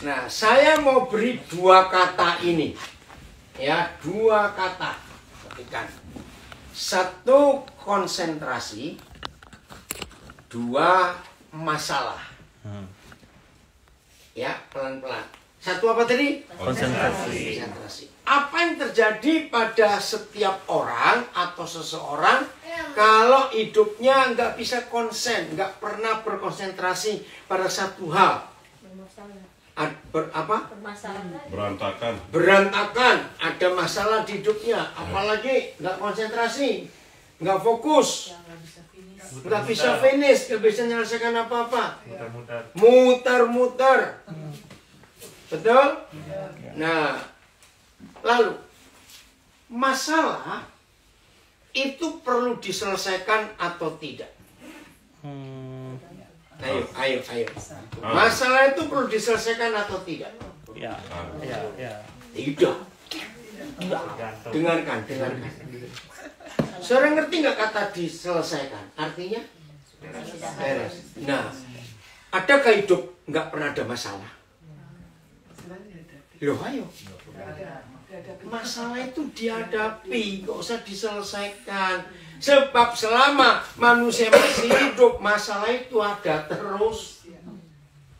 Nah, saya mau beri dua kata ini. Ya, dua kata. Perhatikan. Satu konsentrasi, dua masalah. Ya, pelan-pelan. Satu apa tadi? Konsentrasi. Apa yang terjadi pada setiap orang atau seseorang kalau hidupnya nggak bisa konsen, nggak pernah berkonsentrasi pada satu hal? Berantakan, ada masalah di hidupnya, apalagi nggak konsentrasi, nggak fokus, nggak bisa finish, nggak bisa menyelesaikan apa-apa, muter-muter, betul? Nah, lalu masalah itu perlu diselesaikan atau tidak? Ayo. Masalah itu perlu diselesaikan atau tidak? Ya. Tidak. Dengarkan. Saudara ngerti nggak kata diselesaikan? Artinya? Beres. Nah, adakah hidup nggak pernah ada masalah? Loh, ayo. Masalah itu dihadapi, nggak usah diselesaikan. Sebab selama manusia masih hidup, masalah itu ada terus.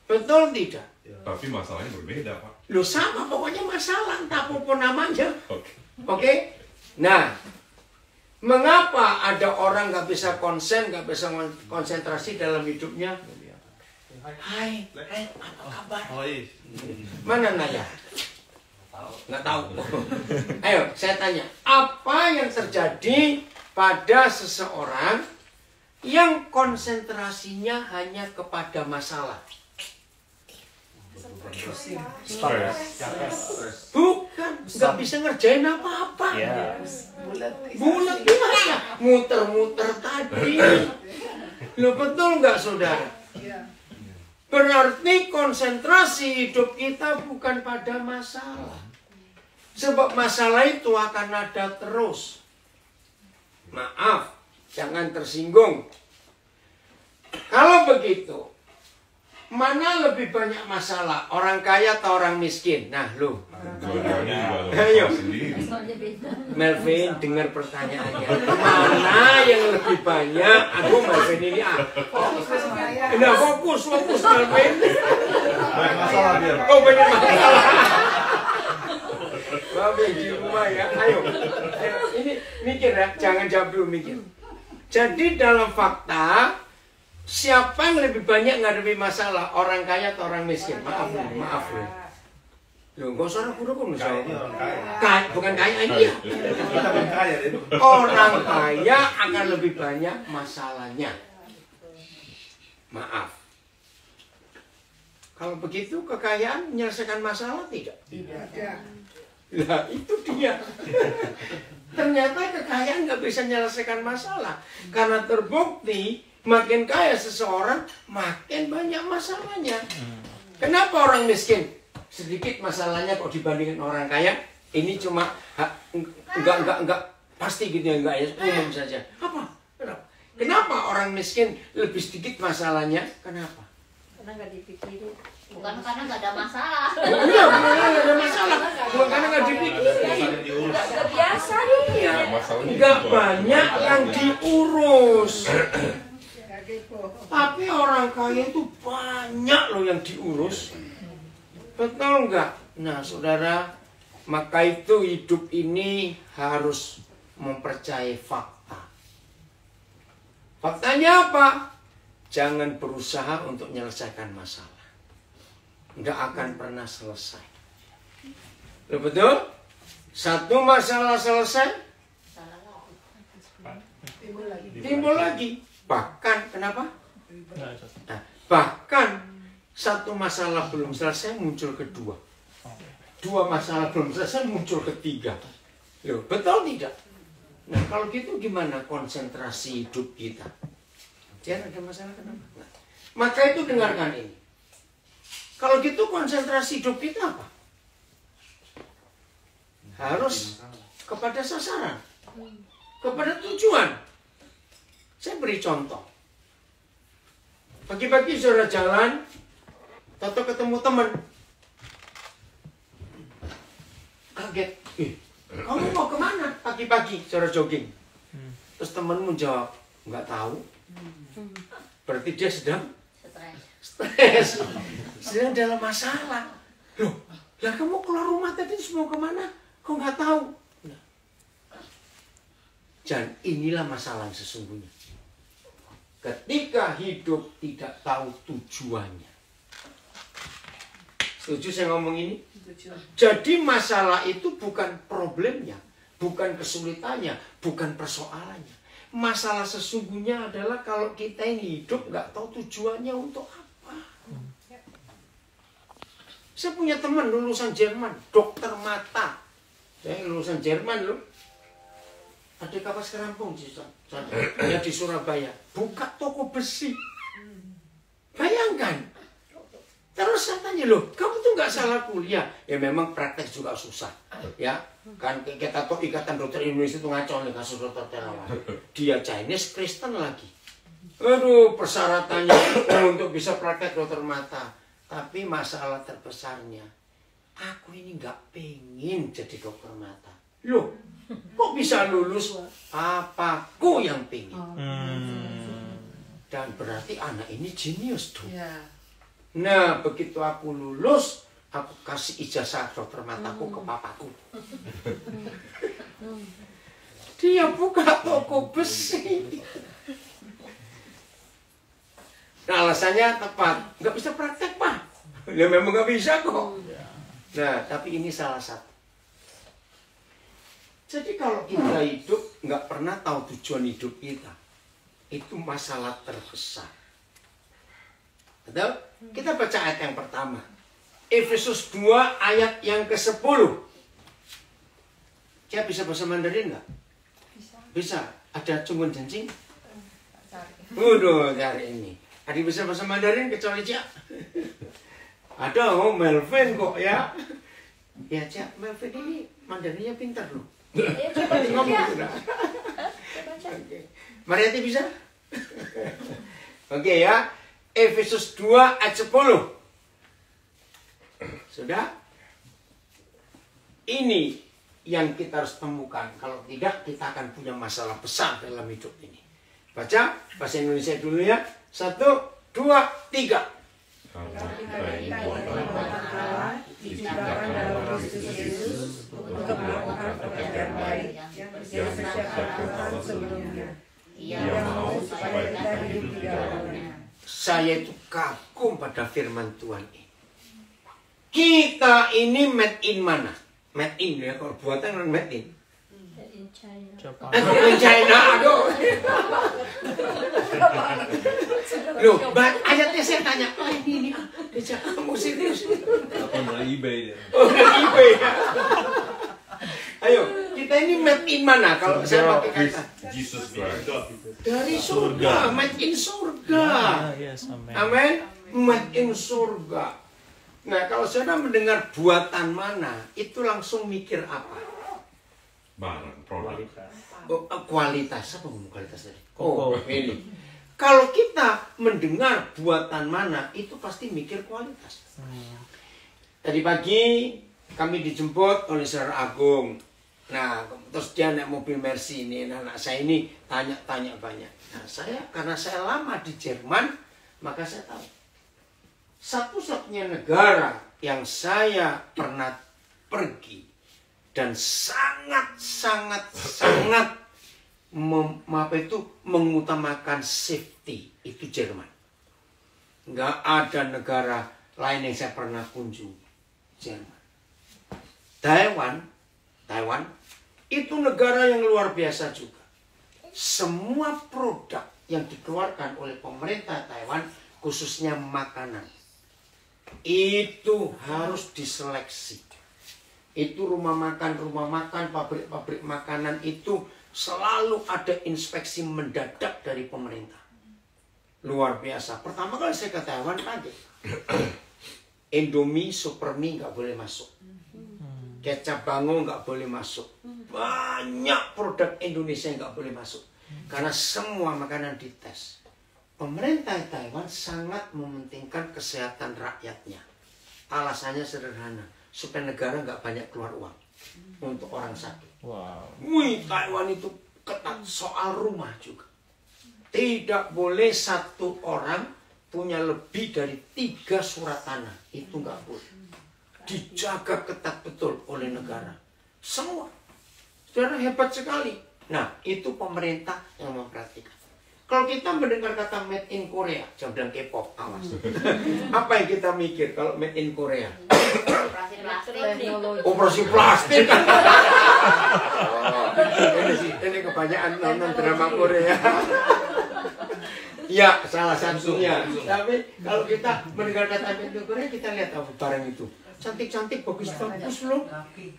Betul tidak? Tapi masalahnya berbeda, Pak. Loh, sama pokoknya masalah, entah apapun namanya. Oke? Nah, mengapa ada orang nggak bisa konsentrasi dalam hidupnya? Hai, apa kabar? Mana Naya? Nggak tahu. Ayo, saya tanya, apa yang terjadi pada seseorang yang konsentrasinya hanya kepada masalah? Bukan, nggak bisa ngerjain apa-apa. Bulat gimana? Muter-muter tadi. Lo betul nggak, saudara? Berarti konsentrasi hidup kita bukan pada masalah. Sebab masalah itu akan ada terus. Maaf, jangan tersinggung. Kalau begitu, mana lebih banyak masalah? Orang kaya atau orang miskin? Nah, lu. Ayo. Melvin, dengar pertanyaannya. Mana yang lebih banyak? Aku Melvin ini Nah, fokus Melvin. Banyak masalah dia. Oh, banyak masalah. Babe di rumah ya. Ayo. Ini mikir ya, jangan jawab dulu, mikir. Jadi dalam fakta, siapa yang lebih banyak ngadepi masalah? Orang kaya atau orang miskin? Maaf loh. Loh, nggak usah ragu-ragu kaya, bukan kaya ini ya. Orang kaya akan lebih banyak masalahnya. Maaf. Kalau begitu kekayaan menyelesaikan masalah tidak? Tidak. Lah itu dia. Ternyata kekayaan nggak bisa menyelesaikan masalah. Karena terbukti makin kaya seseorang, makin banyak masalahnya. Kenapa orang miskin sedikit masalahnya kok dibandingin orang kaya? Ini cuma enggak pasti gitu ya, enggak ya, umum saja. Kenapa orang miskin lebih sedikit masalahnya? Kenapa? Karena nggak dipikirin. Bukan karena nggak ada masalah. Iya, bukan karena nggak ada masalah. Bukan karena nggak dipikirin. Nggak biasa ya. Nggak banyak yang diurus. Tapi orang kaya itu banyak loh yang diurus. Betul nggak? Nah, saudara, maka itu hidup ini harus mempercayai fakta. Faktanya apa? Jangan berusaha untuk menyelesaikan masalah. Nggak akan pernah selesai. Betul? Satu masalah selesai, timbul lagi. Bahkan, kenapa? Nah, bahkan satu masalah belum selesai muncul kedua. Dua masalah belum selesai muncul ketiga. Loh, betul tidak? Nah, kalau gitu gimana konsentrasi hidup kita? Jangan ada masalah kenapa? Nah, maka itu dengarkan ini. Kalau gitu konsentrasi hidup kita apa? Harus kepada sasaran, kepada tujuan. Saya beri contoh. Pagi-pagi saudara jalan, atau ketemu teman, kaget. Kamu mau kemana pagi-pagi cara jogging? Terus temenmu jawab, nggak tahu. Berarti dia sedang stres. Sedang dalam masalah. Loh, lah kamu keluar rumah tadi mau kemana? Kok nggak tahu? Nah. Dan inilah masalah sesungguhnya. Ketika hidup tidak tahu tujuannya. Setuju saya ngomong ini? Jadi masalah itu bukan problemnya, bukan kesulitannya, bukan persoalannya. Masalah sesungguhnya adalah kalau kita ini hidup nggak tahu tujuannya untuk apa. Saya punya teman lulusan Jerman, dokter mata. Saya lulusan Jerman loh. Ada kapas kerampung saya di Surabaya, buka toko besi. Bayangkan. Terus saya tanya, loh, kamu tuh nggak salah kuliah. Ya memang praktek juga susah. Ya, kan kita tahu Ikatan Dokter Indonesia itu ngaco nih kasus dokter Terawan. Dia Chinese, Kristen lagi. Aduh, persyaratannya untuk bisa praktek dokter mata. Tapi masalah terbesarnya, aku ini nggak pengen jadi dokter mata. Loh, kok bisa lulus? Papaku yang pengen. Dan berarti anak ini jenius dong. Nah, begitu aku lulus, aku kasih ijazah dokter mataku ke papaku. Dia buka toko besi. Nah, alasannya tepat, nggak bisa praktek, Pak. Ya memang nggak bisa kok. Nah, tapi ini salah satu. Jadi kalau kita hidup nggak pernah tahu tujuan hidup kita, itu masalah terbesar. Betul? Kita baca ayat yang pertama. Efesus 2 ayat yang ke-10. Dia bisa bahasa Mandarin nggak? Bisa. Ada cungun janjing? Waduh, cari ini. Ada bisa bahasa Mandarin kecuali Cak? Ada, oh Melvin kok ya. Ya Cak, Melvin ini Mandarinnya pintar loh. Ngomong sudah. Mariati bisa? Oke ya. Efesus 2 ayat 10. Sudah? Ini yang kita harus temukan. Kalau tidak, kita akan punya masalah besar dalam hidup ini. Baca bahasa Indonesia dulu ya. 1, 2, 3. Saya itu kagum pada firman Tuhan ini. Kita ini made in mana? Made in ya, kalau buatan kan made in. In China. In China, aduh. Loh, ayatnya saya tanya, ini kamu serius? Dari eBay dia. Oh, dari eBay ya. Ayo, kita ini made in mana kalau saya pakai kata? Jesus Christ. Dari surga, made in surga. Amin. Made in surga. Nah, kalau saudara mendengar buatan mana, itu langsung mikir apa? Barang, produk. Oh, kualitas, apa ngomong kualitas tadi? Oh, ini. Kalau kita mendengar buatan mana, itu pasti mikir kualitas. Tadi pagi kami dijemput oleh Saudara Agung. Nah, terus dia naik mobil Mercy ini. Anak saya ini tanya-tanya banyak. Nah, karena saya lama di Jerman, maka saya tahu. Satu-satunya negara yang saya pernah pergi dan sangat mengutamakan safety itu Jerman. Nggak ada negara lain yang saya pernah kunjungi. Jerman. Taiwan itu negara yang luar biasa juga. Semua produk yang dikeluarkan oleh pemerintah Taiwan, khususnya makanan, itu harus diseleksi. Itu rumah makan, pabrik-pabrik makanan itu selalu ada inspeksi mendadak dari pemerintah. Luar biasa. Pertama kali saya ke Taiwan kaget. Indomie, Supermie nggak boleh masuk. Kecap Bango nggak boleh masuk. Banyak produk Indonesia yang nggak boleh masuk. Karena semua makanan dites. Pemerintah Taiwan sangat mementingkan kesehatan rakyatnya. Alasannya sederhana. Supaya negara nggak banyak keluar uang. untuk orang sakit. Wow. Wih, Taiwan itu ketat soal rumah juga. Tidak boleh satu orang punya lebih dari 3 surat tanah. Itu nggak boleh. Dijaga ketat betul oleh negara. Semua. Saudara, hebat sekali. Nah, itu pemerintah yang memperhatikan. Kalau kita mendengar kata made in Korea, jangan bilang K-pop, awas. Apa yang kita mikir kalau made in Korea? Operasi plastik. Operasi plastik. Ini kebanyakan nonton drama Korea. Ya, salah satunya. Tapi kalau kita mendengar kata made in Korea, kita lihat barang itu. Cantik-cantik, bagus-bagus loh.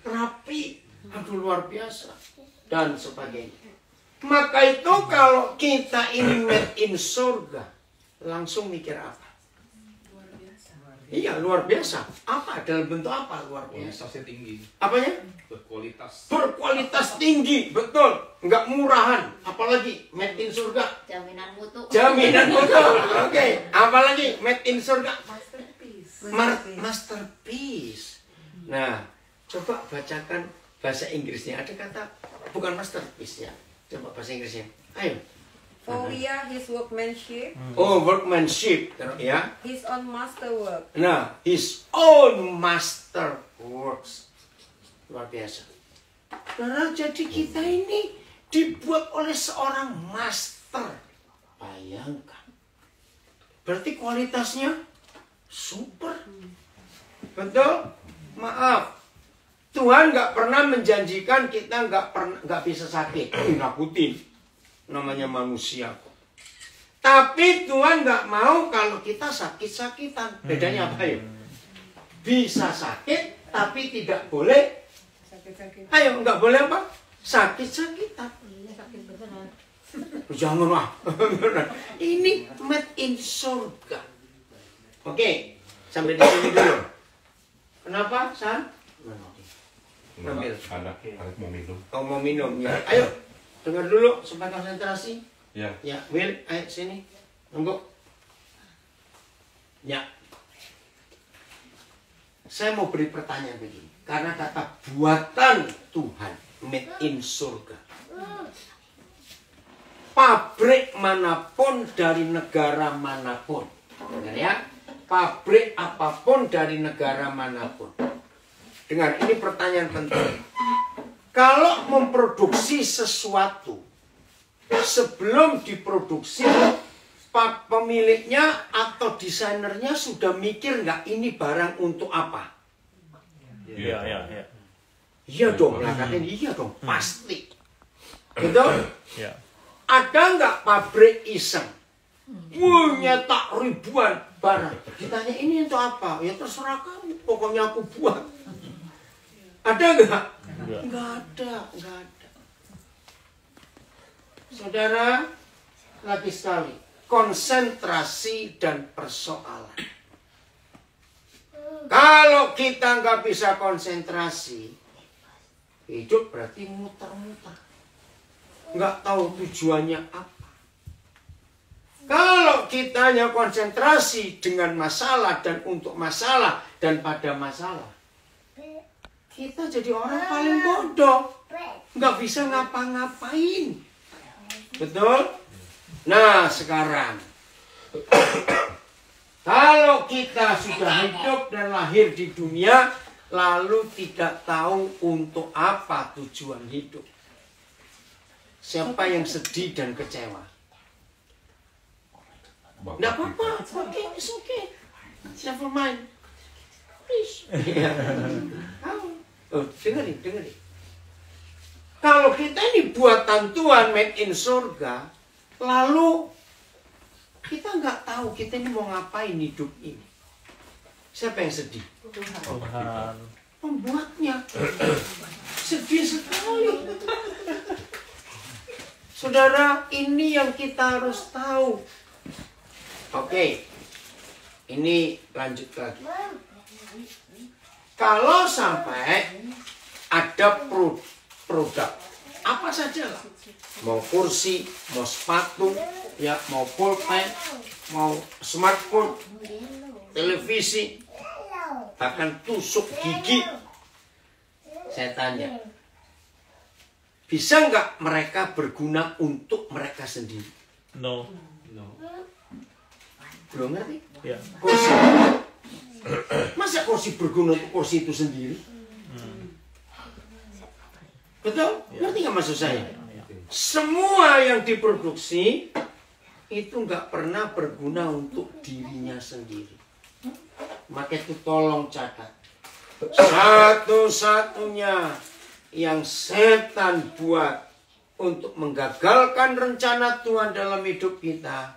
Rapi. Aduh, luar biasa. Dan sebagainya. Maka itu kalau kita ini made in surga, langsung mikir apa? Luar biasa. Iya, luar biasa. Apa? Dalam bentuk apa luar biasa? Kualitasnya tinggi. Apanya? Berkualitas. Berkualitas tinggi, betul. Nggak murahan. Apalagi made in surga. Jaminan mutu. Jaminan mutu. Oke. Apalagi made in surga. Masterpiece. Masterpiece. Nah, coba bacakan bahasa Inggrisnya. Ada kata bukan masterpiece ya. Coba bahasa Inggrisnya. Ayo. For we are his workmanship, Oh, workmanship. Ya. his own masterwork. Nah, his own master works. Luar biasa. Karena jadi kita ini dibuat oleh seorang master. Bayangkan. Berarti kualitasnya super. Betul? Maaf. Tuhan nggak pernah menjanjikan kita nggak bisa sakit. Nakutin. Namanya manusia kok. Tapi Tuhan nggak mau kalau kita sakit-sakitan. Bedanya apa ya? Bisa sakit, tapi tidak boleh. Sakit-sakit. Ayo, nggak boleh apa? Sakit-sakitan. Jangan lah. Ini made in surga. Oke, sampai di sini dulu. Kenapa, San? Ambil. Anak mau minum. Kau mau minum ya? Ayo, dengar dulu supaya konsentrasi. Ya. Ya, Will, ayo sini. Tunggu. Ya. Saya mau beri pertanyaan begini. Karena kata buatan Tuhan, made in surga. Pabrik manapun dari negara manapun. Dengar ya. Pabrik apapun dari negara manapun. Dengar, ini pertanyaan penting. Kalau memproduksi sesuatu, sebelum diproduksi, pemiliknya atau desainernya sudah mikir nggak ini barang untuk apa? Iya. Iya dong, lah katanya iya dong, pasti. Betul? Iya. Ada nggak pabrik iseng? Nyetak ribuan barang. Ditanya ini untuk apa? Ya terserah kamu, pokoknya aku buat. Ada nggak? Nggak ada. Saudara, lagi sekali, konsentrasi dan persoalan. Kalau kita nggak bisa konsentrasi, hidup berarti muter-muter. Nggak tahu tujuannya apa. Kalau kita hanya konsentrasi dengan masalah dan untuk masalah dan pada masalah, kita jadi orang paling bodoh. Nggak bisa ngapa-ngapain. Betul? Nah, sekarang. Kalau kita sudah hidup dan lahir di dunia, lalu tidak tahu untuk apa tujuan hidup. Siapa yang sedih dan kecewa? Nggak apa-apa. It's okay. Never mind. Please. Oh, dengerin. Kalau kita ini buatan Tuhan made in surga, lalu kita nggak tahu kita ini mau ngapain hidup ini. Siapa yang sedih? Tuhan. Pembuatnya. Sedih sekali. Saudara, ini yang kita harus tahu. Oke. Ini lanjut lagi. Kalau sampai ada produk apa saja lah, mau kursi, mau sepatu, ya mau pulpen, mau smartphone, televisi, bahkan tusuk gigi, Saya tanya, bisa nggak mereka berguna untuk mereka sendiri? No. Belum ngerti? Ya. Kursi. Masa kursi berguna untuk kursi itu sendiri? Betul? Ngerti nggak maksud saya? Semua yang diproduksi itu nggak pernah berguna untuk dirinya sendiri. Maka itu tolong catat. Satu-satunya yang setan buat untuk menggagalkan rencana Tuhan dalam hidup kita,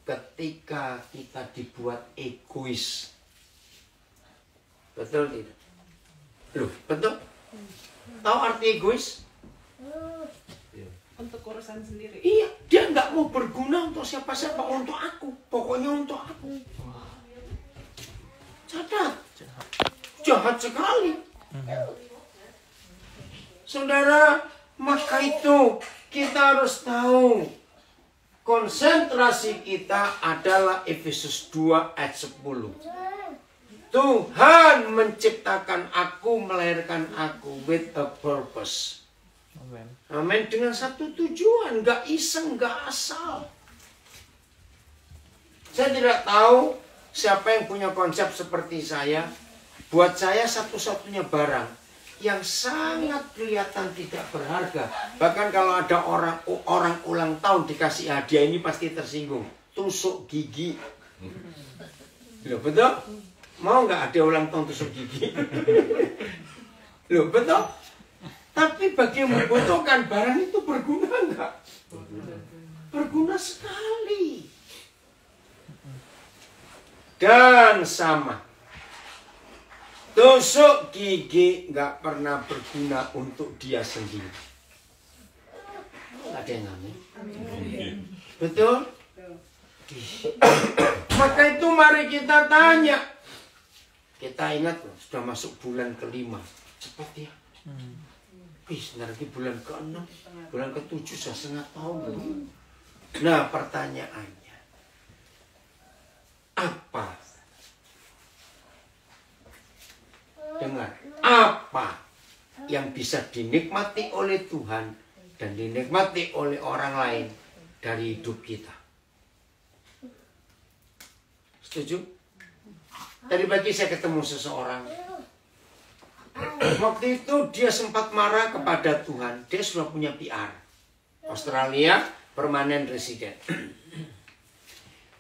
ketika kita dibuat egois. Betul tidak? Loh, betul? Tahu arti egois? Untuk urusan sendiri. Iya, dia nggak mau berguna untuk siapa-siapa, untuk aku. Pokoknya untuk aku. Catat. Jahat sekali. Saudara, maka itu kita harus tahu konsentrasi kita adalah Efesus 2 ayat 10. Tuhan menciptakan aku, melahirkan aku with a purpose. Amen. Amin. Dengan satu tujuan, nggak iseng, nggak asal. Saya tidak tahu siapa yang punya konsep seperti saya. Buat saya satu-satunya barang yang sangat kelihatan tidak berharga. Bahkan kalau ada orang ulang tahun dikasih hadiah ini pasti tersinggung. Tusuk gigi. Loh, betul? Mau nggak ada ulang tahun tusuk gigi? Loh, betul? Tapi bagi yang membutuhkan barang itu berguna nggak? Berguna sekali. Dan sama. Tusuk gigi nggak pernah berguna untuk dia sendiri. Nggak ada yang ngamen. Betul? Maka itu mari kita tanya. Kita ingat loh, sudah masuk bulan ke-5. Cepat ya. Sebentar lagi bulan ke-6. Bulan ke-7 sudah setengah tahun loh. Nah, pertanyaannya. Apa? Dengar, apa yang bisa dinikmati oleh Tuhan dan dinikmati oleh orang lain dari hidup kita? Setuju? Tadi pagi saya ketemu seseorang. Waktu itu dia sempat marah kepada Tuhan. Dia sudah punya PR. Australia, permanent resident.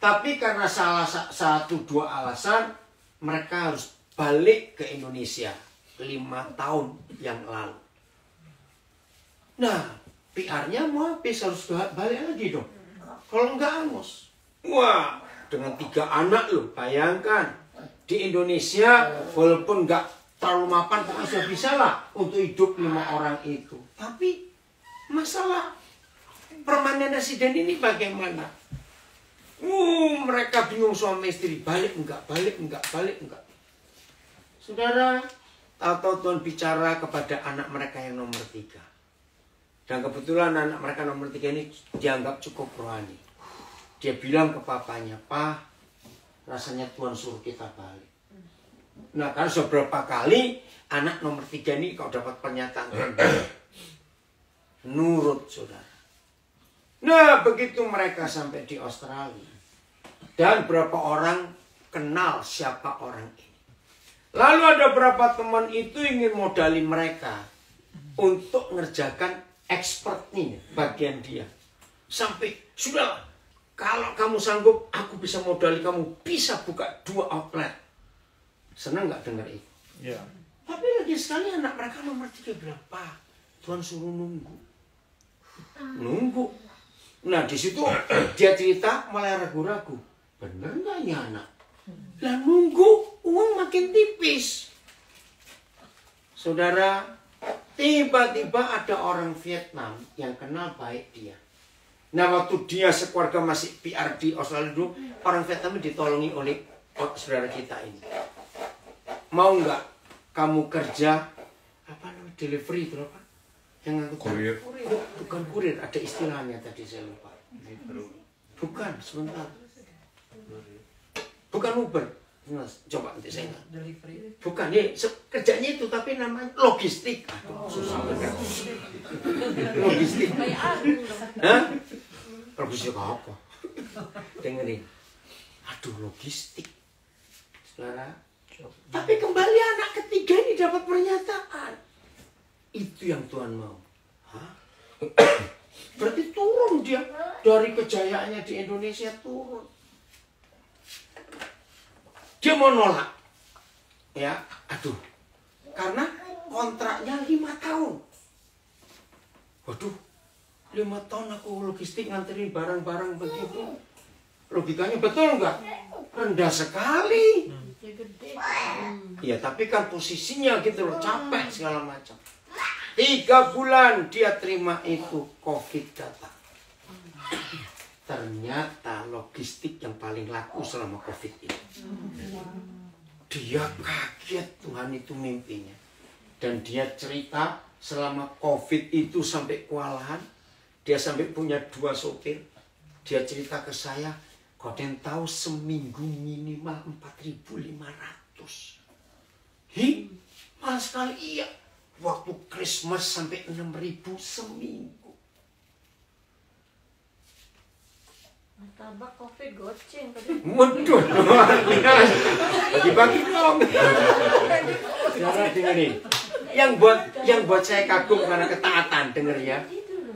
Tapi karena salah satu dua alasan, mereka harus balik ke Indonesia 5 tahun yang lalu. Nah, PR-nya mau habis, harus balik lagi dong. Kalau enggak angus. Wah, dengan 3 anak loh, bayangkan. Di Indonesia, walaupun enggak terlalu mapan, pokoknya sudah bisa lah untuk hidup 5 orang itu. Tapi, masalah permanen resident ini bagaimana? Mereka bingung suami istri, balik enggak, balik enggak, balik enggak. Saudara, tahu Tuhan bicara kepada anak mereka yang nomor 3. Dan kebetulan anak mereka nomor 3 ini dianggap cukup rohani. Dia bilang ke papanya, "Pak, rasanya Tuhan suruh kita balik." Nah, kan beberapa kali anak nomor 3 ini kalau dapat pernyataan Tuhan, nurut, saudara. Nah, begitu mereka sampai di Australia. Dan berapa orang kenal siapa orang ini. Lalu ada beberapa teman itu ingin modali mereka untuk ngerjakan expert nih bagian dia. Sampai, sudahlah, kalau kamu sanggup, aku bisa modali kamu, bisa buka 2 outlet. Senang nggak dengar itu? Ya. Tapi lagi sekali anak mereka nomor 3 bilang, "Pak, Tuhan suruh nunggu." Nunggu. Nah, di situ dia cerita mulai ragu-ragu. Bener nggak ya anak? Lah nunggu, uang makin tipis. Saudara, tiba-tiba ada orang Vietnam yang kenal baik dia. Nah, waktu dia sekeluarga masih PR di Australia dulu, orang Vietnam ditolongi oleh saudara kita ini. Mau nggak kamu kerja, apa namanya, delivery itu apa? Yang ngangkut Kurir. Bukan kurir, ada istilahnya tadi saya lupa. Bukan, sebentar. Bukan Uber, Mas, coba nanti saya nggak. Delivery. Bukan ya, kerjanya itu tapi namanya logistik. Aduh, susah bener. Logistik. Hah? Logistik apa? Dengerin. Aduh, logistik. Saudara. Tapi kembali anak ketiga ini dapat pernyataan. Itu yang Tuhan mau. Hah? Berarti turun dia dari kejayaannya di Indonesia turun. Dia mau nolak. Ya, aduh. Karena kontraknya 5 tahun. Waduh, 5 tahun aku logistik nganterin barang-barang begitu. Logikanya betul nggak? Rendah sekali. Ya, tapi kan posisinya gitu loh, capek segala macam. 3 bulan dia terima itu, COVID datang. Ternyata logistik yang paling laku selama COVID itu. Dia kaget, Tuhan itu mimpinya. Dan dia cerita selama COVID itu sampai kewalahan. Dia sampai punya 2 sopir. Dia cerita ke saya, kalian tahu seminggu minimal 4.500. Hi, mahal sekali. Iya. Waktu Christmas sampai 6.000 seminggu. Martabak COVID goceng tadi. Waduh, luar biasa. Bagi-bagi dong. Saudara dengerin. Yang buat saya kagum karena ketaatan, denger ya.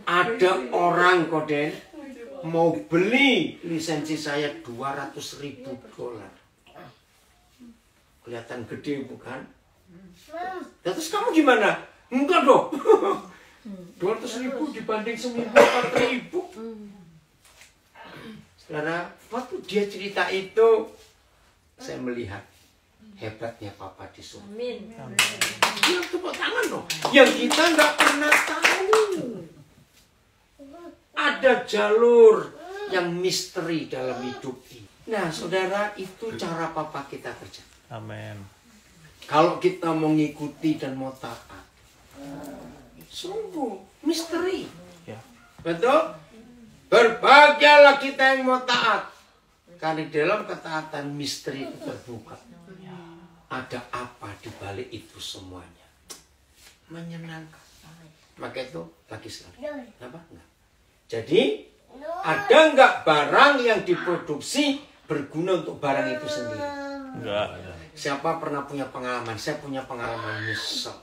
Ada orang Koden mau beli lisensi saya $200.000. Kelihatan gede bukan? Terus kamu gimana? Enggak dong. 200.000 dibanding seminggu 4.000. Saudara, waktu dia cerita itu, saya melihat hebatnya Papa di surga. Amin. Dia tepuk tangan dong. Yang kita nggak pernah tahu. Ada jalur yang misteri dalam hidup ini. Nah, saudara, itu cara Papa kita kerja. Amin. Kalau kita mau ngikuti dan mau taat, sungguh misteri. Ya. Betul? Berbahagialah kita yang mau taat. Karena dalam ketaatan misteri itu terbuka. Ada apa di balik itu semuanya? Menyenangkan. Maka itu lagi sekali. Apa? Enggak. Jadi, ada enggak barang yang diproduksi berguna untuk barang itu sendiri? Enggak. Siapa pernah punya pengalaman? Saya punya pengalaman nyesel.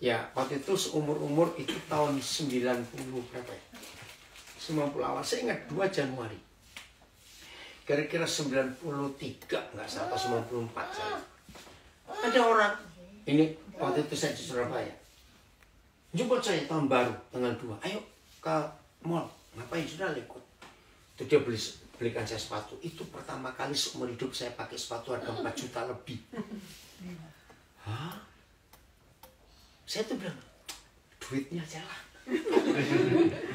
Ya, waktu itu seumur-umur itu tahun 90 berapa ya? 90 awal, saya ingat 2 Januari. Kira-kira 93, nggak salah, 94 saya. Ada orang, ini waktu itu saya di Surabaya. Jemput saya tahun baru, tanggal 2. Ayo ke mall, ngapain sudah ikut. Itu dia belikan saya sepatu. Itu pertama kali seumur hidup saya pakai sepatu harga 4 juta lebih. Hah? Saya tuh bilang, duitnya aja lah.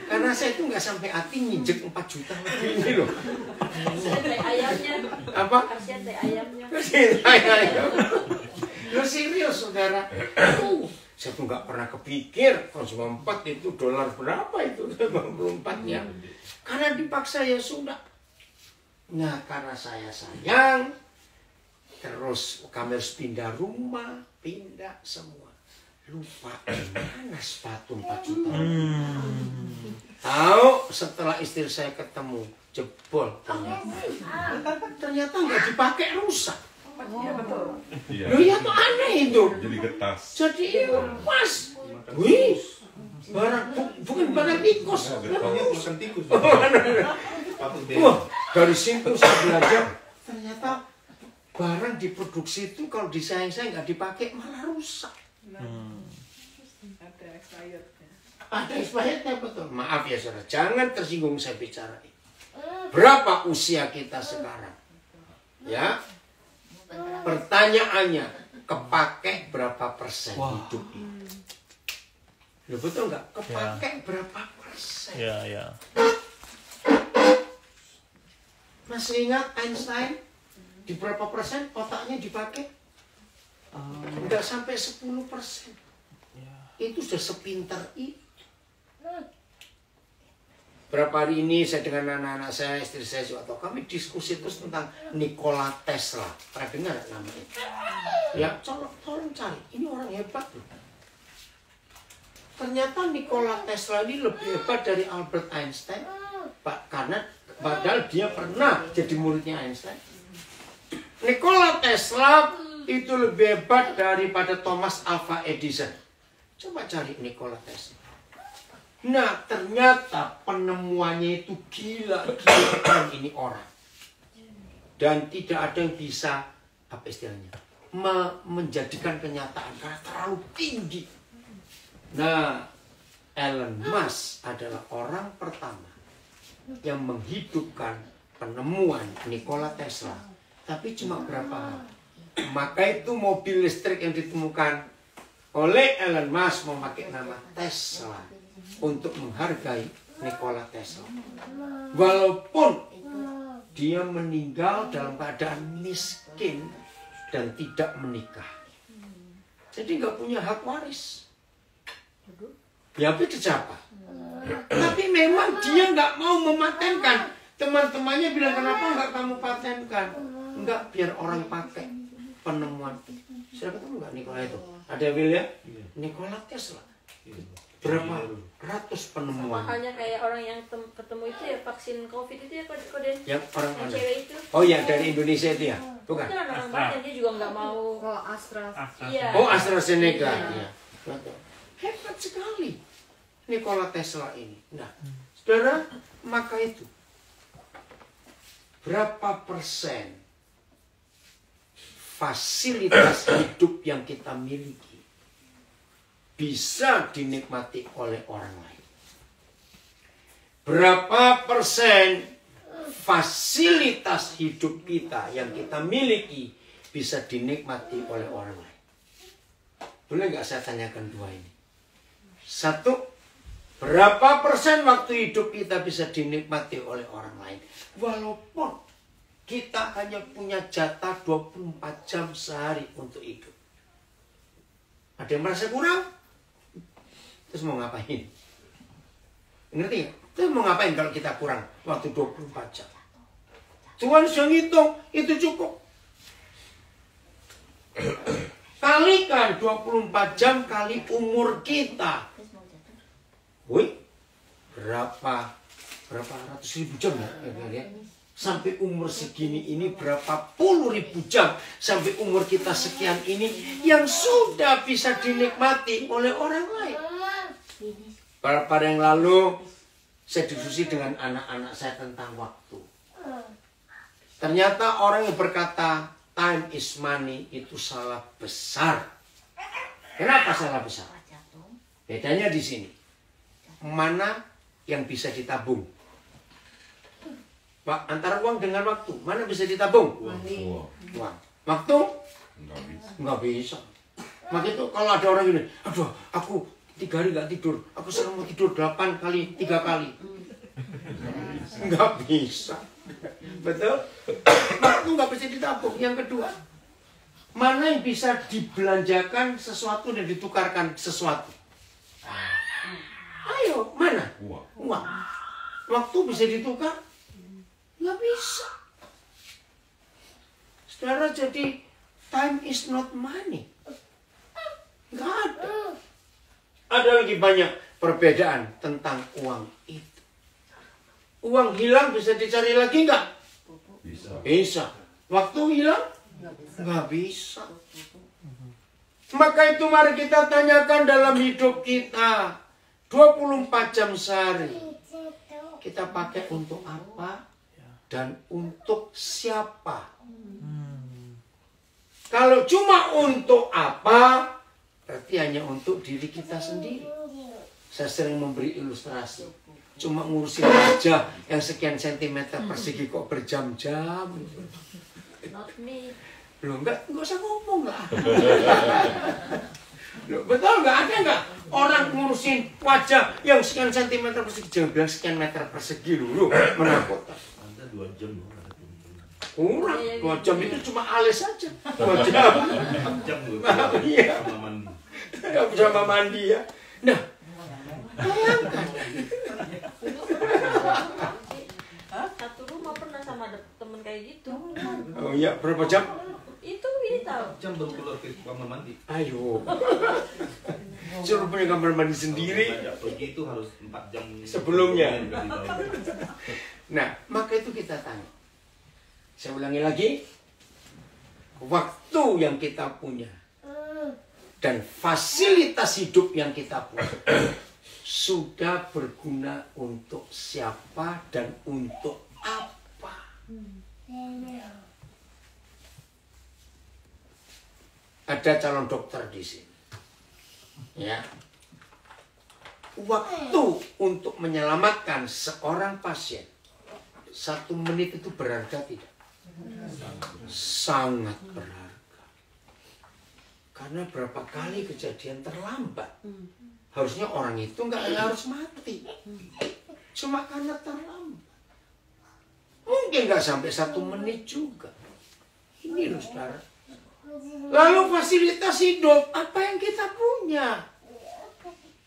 Karena saya itu nggak sampai hati nginjek 4 juta lebih ini loh. Kasihan teh ayamnya. Apa? Kasihan teh ayamnya. Ayam. Lu serius saudara? Saya tuh nggak pernah kepikir tahun 94 itu dolar berapa itu 94-nya. Karena dipaksa ya sudah. Nah karena saya sayang, terus kami harus pindah rumah, pindah semua. Lupa mana sepatu 4 juta. Tahu setelah istri saya ketemu jebol ternyata nggak dipakai, rusak. Iya betul. Iya. Loh ya tuh aneh itu. Jadi getas. Jadi pas. Wih, bukan barang tikus. Bukan tikus. Wah, dari situ saya belajar ternyata barang diproduksi itu kalau disayang-sayang nggak dipakai malah rusak. Ada expirednya. Ada expirednya betul. Maaf ya saudara, jangan tersinggung saya bicara ini. Berapa usia kita sekarang? Ya, pertanyaannya, kepake berapa persen hidup ini? Loh, betul nggak? Kepake berapa persen? Ya, ya. Masih ingat Einstein? Di berapa persen otaknya dipakai? Nggak sampai 10%. Itu sudah sepintar itu. Berapa hari ini saya dengan anak-anak saya, istri saya juga tahu, kami diskusi terus tentang Nikola Tesla. Pernah dengar namanya? Ya, tolong cari. Ini orang hebat loh. Ternyata Nikola Tesla ini lebih hebat dari Albert Einstein. Karena padahal dia pernah jadi muridnya Einstein. Nikola Tesla itu lebih hebat daripada Thomas Alva Edison. Coba cari Nikola Tesla. Nah, ternyata penemuannya itu gila-gilaan ini orang. Dan tidak ada yang bisa, apa istilahnya, menjadikan kenyataan karena terlalu tinggi. Nah, Elon Musk adalah orang pertama yang menghidupkan penemuan Nikola Tesla. Tapi cuma berapa hari. Maka itu mobil listrik yang ditemukan oleh Elon Musk memakai nama Tesla untuk menghargai Nikola Tesla. Walaupun dia meninggal dalam keadaan miskin dan tidak menikah. Jadi nggak punya hak waris. Ya itu siapa? Tapi memang dia nggak mau mematenkan. Teman-temannya bilang, kenapa nggak kamu patenkan? Enggak, biar orang pakai penemuan. Sudah ketemu nggak Nikola itu? Ada Will ya? Nikola Tesla. Berapa ratus penemuan? Makanya kayak orang yang ketemu itu ya vaksin COVID itu ya kode yang orang yang mana? cewek itu. Oh ya, dari Indonesia itu ya? Bukan? Itu orang banyak, dia juga nggak mau. Oh, Astra. Iya. Oh, AstraZeneca. Iya. Hebat sekali Nikola Tesla ini. Nah, saudara, maka itu berapa persen fasilitas hidup yang kita miliki bisa dinikmati oleh orang lain? Berapa persen fasilitas hidup kita yang kita miliki bisa dinikmati oleh orang lain? Boleh nggak saya tanyakan dua ini? Satu, berapa persen waktu hidup kita bisa dinikmati oleh orang lain? Walaupun kita hanya punya jatah 24 jam sehari untuk hidup. Ada yang merasa kurang? Terus mau ngapain? Ngerti ya? Terus mau ngapain kalau kita kurang waktu 24 jam? Tuhan sudah ngitung, itu cukup. Kalikan 24 jam kali umur kita. Woi, berapa ratus ribu jam ya? Sampai umur segini ini berapa puluh ribu jam sampai umur kita sekian ini yang sudah bisa dinikmati oleh orang lain. Pada yang lalu saya diskusi dengan anak-anak saya tentang waktu. Ternyata orang yang berkata time is money itu salah besar. Kenapa salah besar? Bedanya di sini. Mana yang bisa ditabung? Pak, antara uang dengan waktu, mana bisa ditabung? Uang. Waktu? Nggak bisa. Maka itu kalau ada orang gini, aduh, aku 3 hari nggak tidur, aku selalu mau tidur 8 kali, 3 kali. Nggak bisa. Betul? Waktu nggak bisa ditabung. Yang kedua, mana yang bisa dibelanjakan sesuatu dan ditukarkan sesuatu? Ayo, mana? Uang. Waktu bisa ditukar? Nggak bisa. Saudara, jadi time is not money. Nggak ada. Ada lagi banyak perbedaan tentang uang itu. Uang hilang bisa dicari lagi nggak? Bisa. Bisa. Waktu hilang? Nggak bisa. Maka itu mari kita tanyakan dalam hidup kita. 24 jam sehari. Kita pakai untuk apa? Dan untuk siapa? Kalau cuma untuk apa, berarti hanya untuk diri kita sendiri. Saya sering memberi ilustrasi. Cuma ngurusin wajah yang sekian sentimeter persegi kok berjam-jam. Not me. Loh, enggak usah ngomong lah. Loh, betul nggak? Ada nggak orang ngurusin wajah yang sekian sentimeter persegi? Jangan bilang sekian meter persegi dulu. Menakutkan. 2 jam. Kurang, 2 jam itu cuma alis saja. 2 jam. 4 jam loh. Iya. Sama mandi. Sama mandi ya. Nah, bayangkan. kayak gitu. Oh iya, berapa jam? Itu ini tahu. Jam baru keluar ke kamar mandi. Ayo. Suruh punya kamar mandi sendiri. Pergi itu harus 4 jam Sebelumnya. Nah, maka itu kita tanya. Saya ulangi lagi. Waktu yang kita punya dan fasilitas hidup yang kita punya sudah berguna untuk siapa dan untuk apa? Ada calon dokter di sini. Ya. Waktu untuk menyelamatkan seorang pasien 1 menit itu berharga tidak? Sangat berharga. Karena berapa kali kejadian terlambat. Harusnya orang itu nggak harus mati. Cuma karena terlambat. Mungkin nggak sampai 1 menit juga. Ini loh saudara. Lalu fasilitas hidup, apa yang kita punya?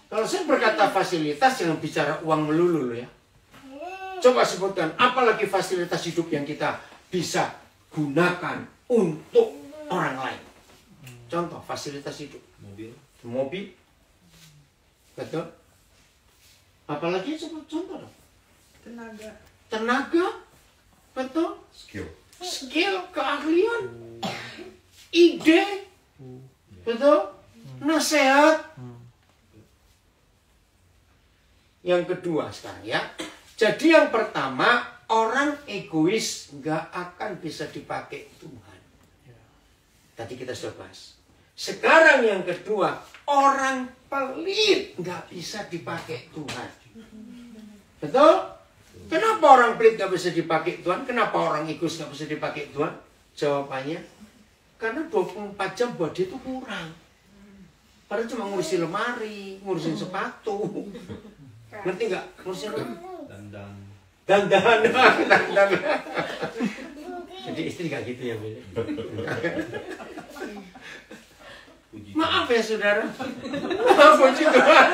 Kalau saya berkata fasilitas, jangan bicara uang melulu ya. Coba sebutkan, apalagi fasilitas hidup yang kita bisa gunakan untuk orang lain. Contoh, fasilitas hidup. Mobil. Betul? Apalagi coba contoh dong. Tenaga. Betul? Skill, keahlian. Ide. Betul? Nasihat. Yang kedua sekarang ya. Jadi yang pertama, orang egois nggak akan bisa dipakai Tuhan. Tadi kita sudah bahas. Sekarang yang kedua, orang pelit nggak bisa dipakai Tuhan. Betul? Kenapa orang pelit nggak bisa dipakai Tuhan? Kenapa orang egois nggak bisa dipakai Tuhan? Jawabannya, karena 24 jam buat dia itu kurang. Padahal cuma ngurusin lemari, ngurusin sepatu. Ngerti nggak? Ngurusin dandan. Jadi istri nggak gitu ya, Beli? Maaf ya saudara. Puji Tuhan.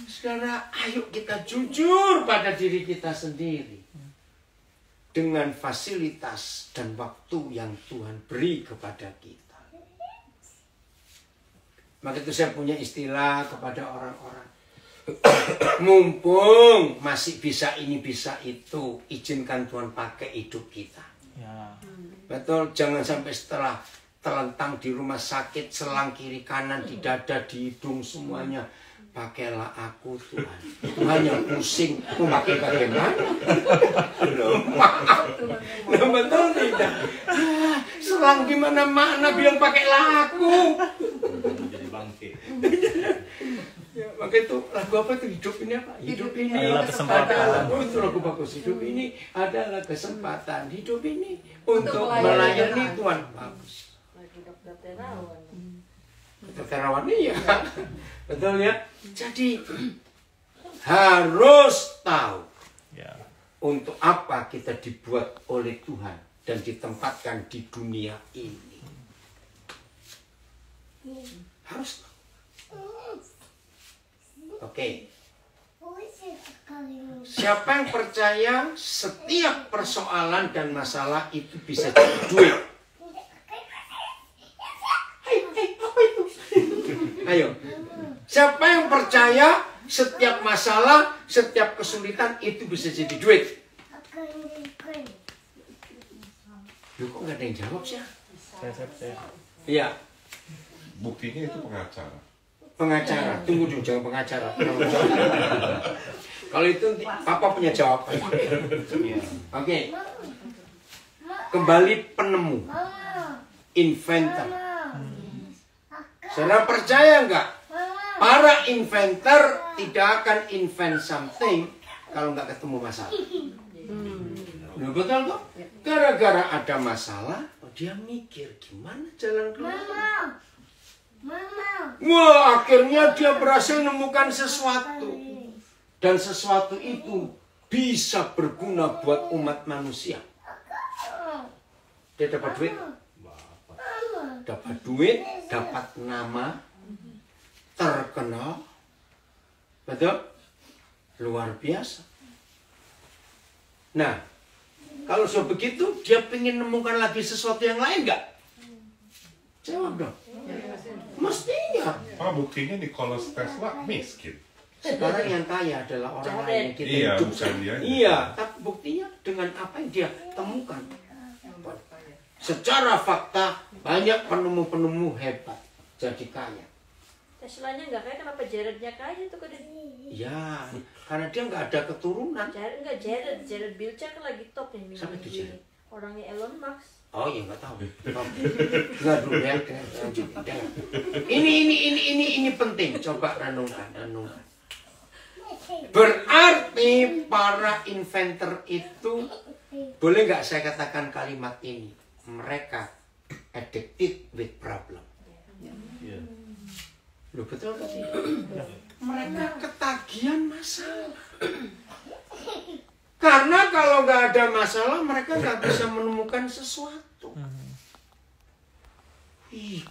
Saudara, ayo kita jujur pada diri kita sendiri. Dengan fasilitas dan waktu yang Tuhan beri kepada kita. Maka itu saya punya istilah kepada orang-orang. Mumpung masih bisa ini bisa itu, izinkan Tuhan pakai hidup kita. Ya. Betul, jangan sampai setelah terlentang di rumah sakit, selang kiri kanan, di dada, di hidung semuanya. Pakailah aku Tuhan. Tuhan yang pusing, mau pakai bagaimana? Maaf. Nah, betul tidak? Selang di mana-mana bilang pakailah aku. Jadi bangke. Ya, maka itu lagu apa itu? Hidup ini apa? Hidup ini adalah kesempatan. Oh, itu lagu bagus. Hidup ini adalah kesempatan. Hidup ini untuk melayani Tuhan. Bagus. Lagi dokter Terawan. Dokter Terawan ya. Betul ya? Jadi harus tahu Ya. untuk apa kita dibuat oleh Tuhan dan ditempatkan di dunia ini. Harus tahu. Oke. Siapa yang percaya setiap persoalan dan masalah itu bisa jadi duit? Hai, apa itu? Ayo. Siapa yang percaya setiap masalah, setiap kesulitan itu bisa jadi duit? Loh, kok nggak ada yang jawab sih? Saya. Iya. Buktinya itu pengacara. Pengacara, tunggu dulu, jangan pengacara. Kalau itu Papa punya jawaban. Oke. Kembali penemu, inventor. Saudara percaya nggak? Para inventor tidak akan invent something kalau nggak ketemu masalah. Nah, betul kok? Gara-gara ada masalah, dia mikir gimana jalan keluar. Wah, akhirnya dia berhasil menemukan sesuatu. Dan sesuatu itu bisa berguna buat umat manusia. Dia dapat duit. Dapat duit, dapat nama, terkenal. Betul? Luar biasa. Nah, kalau sudah begitu, dia pengen nemukan lagi sesuatu yang lain nggak? Jawab dong. Mestinya. Buktinya Nikola Tesla miskin. Sekarang yang kaya adalah orang lain yang kita Iya, hidup. bukan dia. Iya, tapi buktinya dengan apa yang dia temukan. Secara fakta, banyak penemu-penemu hebat jadi kaya. Teslanya nggak kaya, kenapa Jarednya kaya tuh kan? Ya, karena dia nggak ada keturunan. Jared Bilcher kan lagi top nih. Siapa itu Jared? Orangnya Elon Musk. Oh ya nggak tahu. Nggak dulu ya. Ini penting. Coba renungkan. Berarti para inventor itu, boleh nggak saya katakan kalimat ini? Mereka addicted with problem. Loh, betul nggak sih? Mereka ketagihan masalah. Karena kalau nggak ada masalah, mereka nggak bisa menemukan sesuatu.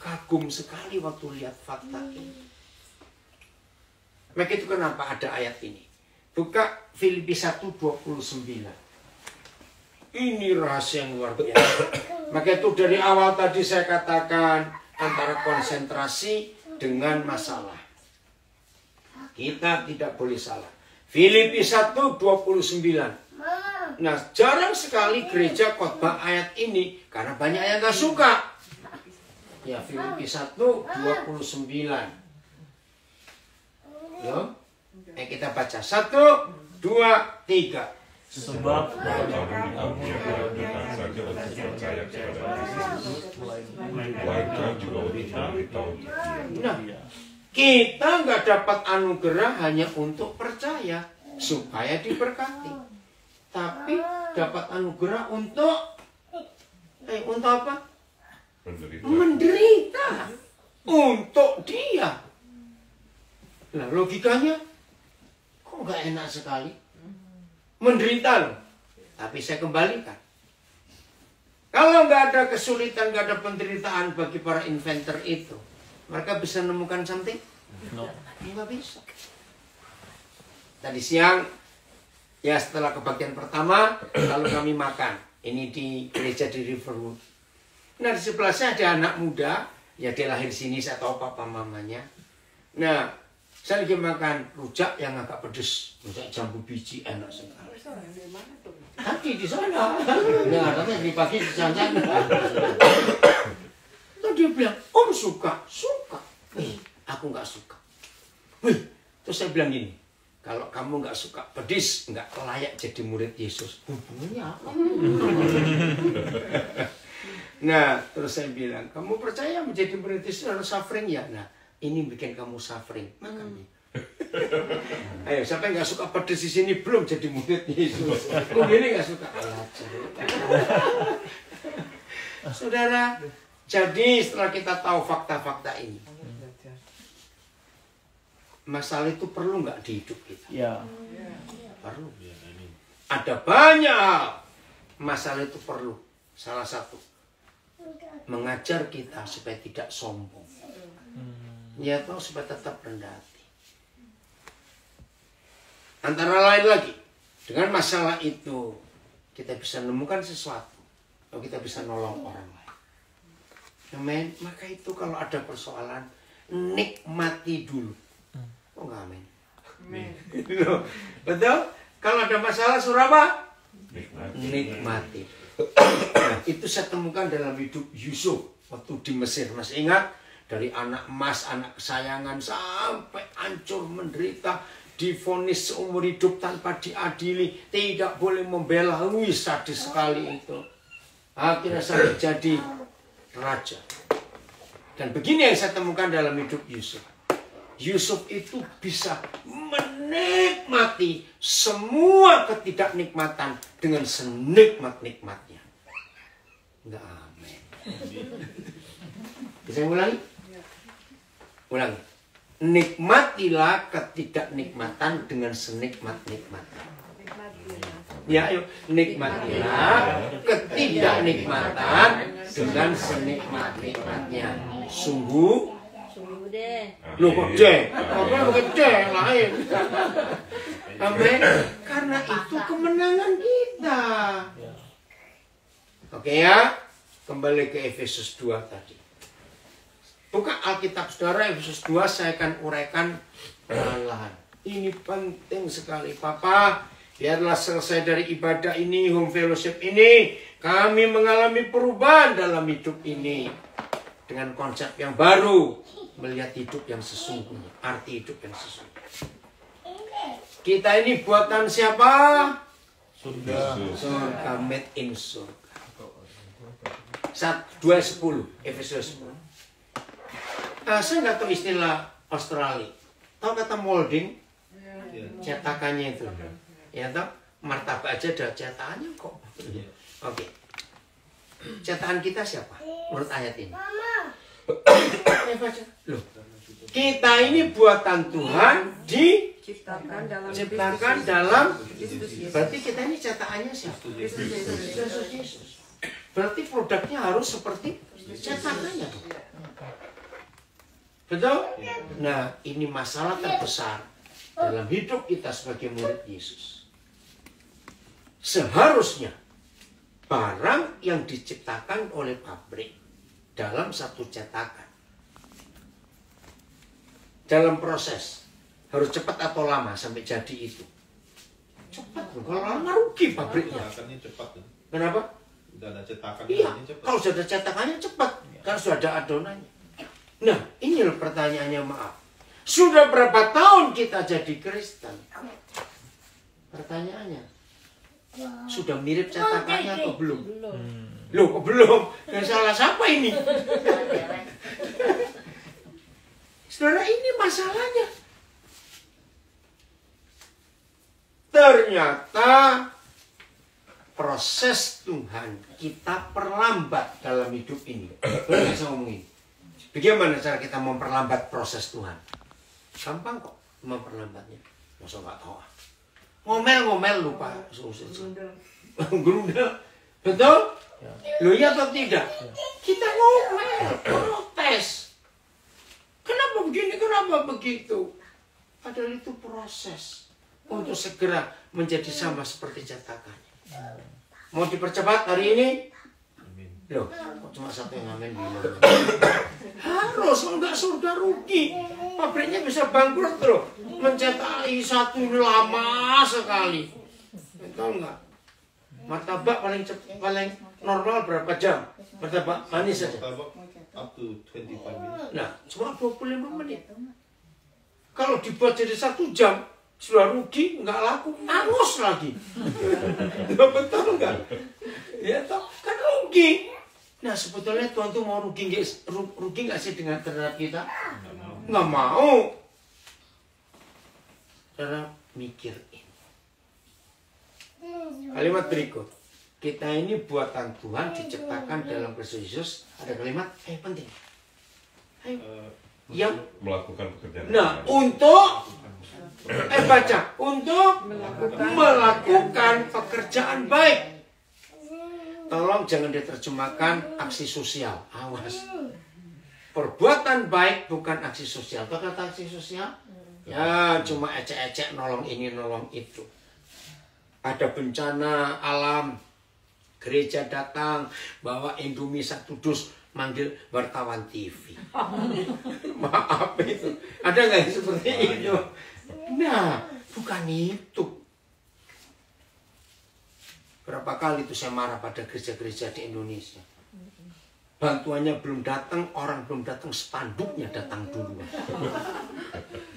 Kagum sekali waktu lihat fakta ini. Maka itu kenapa ada ayat ini. Buka Filipi 1:29. Ini rahasia yang luar biasa. Maka itu dari awal tadi saya katakan antara konsentrasi dengan masalah. Kita tidak boleh salah. Filipi 1:29. Nah, jarang sekali gereja khotbah ayat ini karena banyak yang gak suka. Ya, Filipi 1:29. Yo, kita baca 1, 2, 3. Sebab Bukan saja untuk percaya kepada Kristus, melainkan juga untuk memberitahu dia. Nah, kita nggak dapat anugerah hanya untuk percaya supaya diberkati, tapi dapat anugerah untuk apa? Menderita untuk dia. Nah, logikanya kok nggak enak sekali? Menderita loh. Tapi saya kembalikan. Kalau nggak ada kesulitan, nggak ada penderitaan bagi para inventor itu, mereka bisa menemukan something? No. Nggak bisa. Tadi siang, ya setelah kebaktian pertama, lalu kami makan. Ini di gereja di Riverwood. Nah, di sebelah saya ada anak muda, ya dia lahir sini, saya tahu papa mamanya. Nah, saya lagi makan rujak yang agak pedes, rujak jambu biji, enak sekali. Tadi di sana. Nah, katanya di pagi di sana. Terus dia bilang, Om suka. Aku nggak suka. Terus saya bilang gini, kalau kamu nggak suka pedes, nggak layak jadi murid Yesus. Hubungannya apa? Nah, terus saya bilang, kamu percaya menjadi murid Yesus harus suffering ya? Nah, ini bikin kamu suffering, makanya. Ayo, siapa yang nggak suka pedes di sini belum jadi murid Yesus? Ini nggak suka. Saudara, jadi setelah kita tahu fakta-fakta ini, masalah itu perlu nggak di hidup kita? Ya. Perlu. Ada banyak hal. Masalah itu perlu. Salah satu, mengajar kita supaya tidak sombong. Ya, tahu supaya tetap rendah hati. Antara lain lagi, dengan masalah itu kita bisa menemukan sesuatu, atau kita bisa nolong orang lain. Amin. Maka itu kalau ada persoalan, nikmati dulu. Oh enggak, amin. Betul? Kalau ada masalah suruh apa? Nikmati. Nah, itu saya temukan dalam hidup Yusuf waktu di Mesir. Masih ingat? Dari anak emas, anak kesayangan, sampai hancur menderita, divonis seumur hidup tanpa diadili, tidak boleh membela. Sadis sekali itu. Akhirnya saya jadi raja. Dan begini yang saya temukan dalam hidup Yusuf. Yusuf itu bisa menikmati semua ketidaknikmatan dengan senikmat-nikmatnya. Enggak, amin. Bisa ulangi? Ulangi. Nikmatilah ketidaknikmatan dengan senikmat-nikmatnya. Ya, ayo. Nikmatilah ketidaknikmatan dengan senikmat-nikmatnya. Sungguh deh. Loh kok deh? Apa gede lain? Amin. Karena itu kemenangan kita. Oke ya, kembali ke Efesus 2 tadi. Buka Alkitab saudara, Efesus 2 saya akan uraikan perlahan. Ini penting sekali Papa. Biarlah selesai dari ibadah ini, home fellowship ini, kami mengalami perubahan dalam hidup ini. Dengan konsep yang baru, melihat hidup yang sesungguhnya, arti hidup yang sesungguhnya. Kita ini buatan siapa? Surga. Surga, made in surga. 2:10, Efesus 10. Saya nggak tahu istilah Australia. Tahu kata molding? Cetakannya itu. Ya toh, martabak aja ada cetakannya kok. Oke. Cetakan kita siapa? Menurut ayat ini. Loh, kita ini buatan Tuhan Ciptakan dalam berarti kita ini cetakannya siapa? Yesus. Berarti produknya harus seperti cetakannya. Betul? Nah, ini masalah terbesar dalam hidup kita sebagai murid Yesus. Seharusnya barang yang diciptakan oleh pabrik dalam satu cetakan, dalam proses, harus cepat atau lama sampai jadi itu? Cepat, kalau lama rugi pabriknya. Cetakannya cepat kan? Kenapa? Udah ada cetakannya Iya, cepat. kalau sudah ada cetakannya cepat, kan sudah ada adonannya. Nah, ini loh pertanyaannya, maaf. Sudah berapa tahun kita jadi Kristen? Pertanyaannya, sudah mirip cetakannya atau belum? Loh, kok belum? Yang salah siapa ini? Saudara, ini masalahnya. Ternyata proses Tuhan kita perlambat dalam hidup ini. Boleh saya ngomongin? Bagaimana cara kita memperlambat proses Tuhan? Gampang kok memperlambatnya. Masa nggak tahu? Ngomel-ngomel lupa. Gerundel. Betul? Loh iya atau tidak? Kita ngomel, protes. Kenapa begini, kenapa begitu? Padahal itu proses untuk segera menjadi sama seperti cetakannya. Mau dipercepat hari ini? Loh, kok cuma satu yang ngamen bilang? Harus, enggak surga rugi. Pabriknya bisa bangkrut loh. Mencetaki satu lama sekali. Tahu enggak? Martabak paling normal berapa jam? Martabak manis saja. Up to 25 minutes. Nah, cuma 25 menit. Kalau dibuat jadi 1 jam, sudah rugi, nggak laku, angus lagi. Betul nggak? Ya toh, kan rugi. Nah, sebetulnya Tuhan tuh mau rugi nggak sih dengan terhadap kita? Nggak mau. Karena mikir ini. Kalimat berikut. Kita ini buatan Tuhan, diciptakan dalam Kristus Yesus. Ada kalimat, penting. Yang Melakukan pekerjaan. nah, untuk baca, untuk melakukan pekerjaan baik. Tolong jangan diterjemahkan aksi sosial. Awas. Perbuatan baik bukan aksi sosial. Apa kata aksi sosial? Ya, cuma ecek-ecek nolong ini, nolong itu. Ada bencana alam, gereja datang, bawa Indomie 1 dus, manggil wartawan TV. Maaf itu. Ada nggak yang seperti itu? Nah, bukan itu. Berapa kali itu saya marah pada gereja-gereja di Indonesia. Bantuannya belum datang, orang belum datang, spanduknya datang duluan.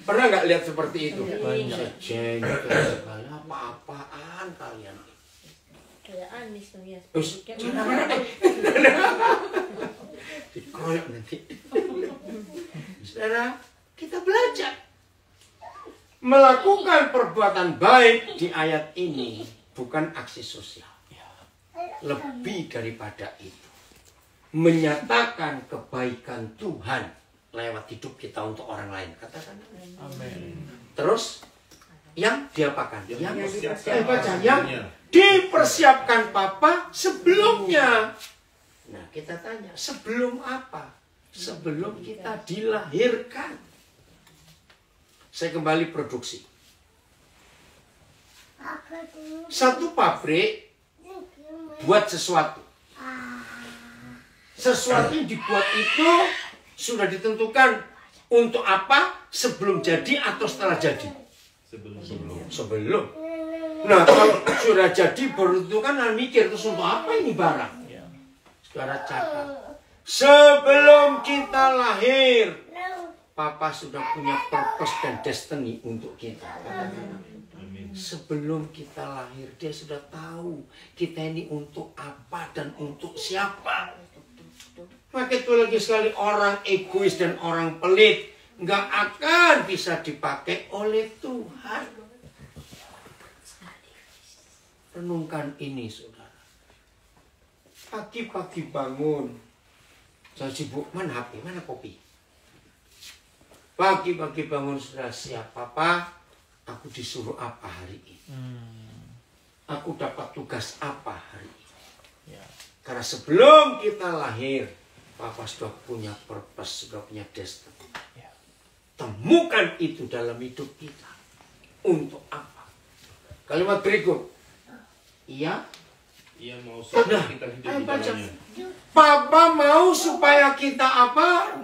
Pernah nggak lihat seperti itu? Sejengkel sekali. Apa-apaan kalian? Kayak Anis dong ya. Dikeroyok nanti. Saudara, kita belajar melakukan perbuatan baik di ayat ini bukan aksi sosial. Lebih daripada itu, menyatakan kebaikan Tuhan lewat hidup kita untuk orang lain. Katakan amin. Terus yang diapakan? Yang dipersiapkan Papa sebelumnya. Nah, kita tanya, sebelum apa? Sebelum kita dilahirkan. Saya kembali produksi. Satu pabrik buat sesuatu. Sesuatu yang dibuat itu sudah ditentukan untuk apa, sebelum jadi atau setelah jadi? Sebelum. Nah, kalau sudah jadi baru ditentukan, mikir terus untuk apa ini barang? Saudara catat. Sebelum kita lahir, Papa sudah punya purpose dan destiny untuk kita. Sebelum kita lahir, dia sudah tahu kita ini untuk apa dan untuk siapa. Maka itu lagi sekali, orang egois dan orang pelit nggak akan bisa dipakai oleh Tuhan. Renungkan ini, saudara. Pagi-pagi bangun, saya sibuk, mana HP, mana kopi. Pagi-pagi bangun sudah siap, Papa, aku disuruh apa hari ini? Aku dapat tugas apa hari ini? Karena sebelum kita lahir, Papa sudah punya purpose, sudah punya destiny. Temukan itu dalam hidup kita. Untuk apa? Kalimat berikut. Ia mau supaya kita hidup di dalamnya. Papa mau supaya kita apa?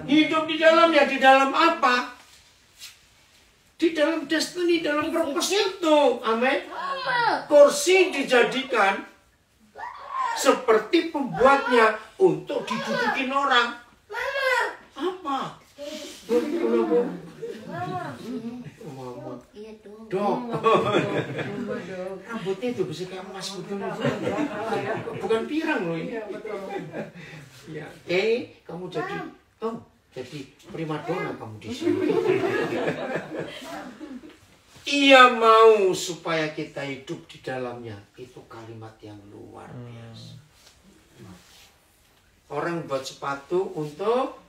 Hidup di dalamnya. Di dalam apa? Di dalam destiny, dalam purpose itu. Amin. Kursi dijadikan seperti pembuatnya untuk didudukin orang. Apa? Mama. Iya dong. Dok. Rambutnya itu bisa kayak emas betul. Bukan pirang loh ini. Ya, kamu jadi primadona kamu di sini. Ia mau supaya kita hidup di dalamnya. Itu kalimat yang luar biasa. Orang buat sepatu untuk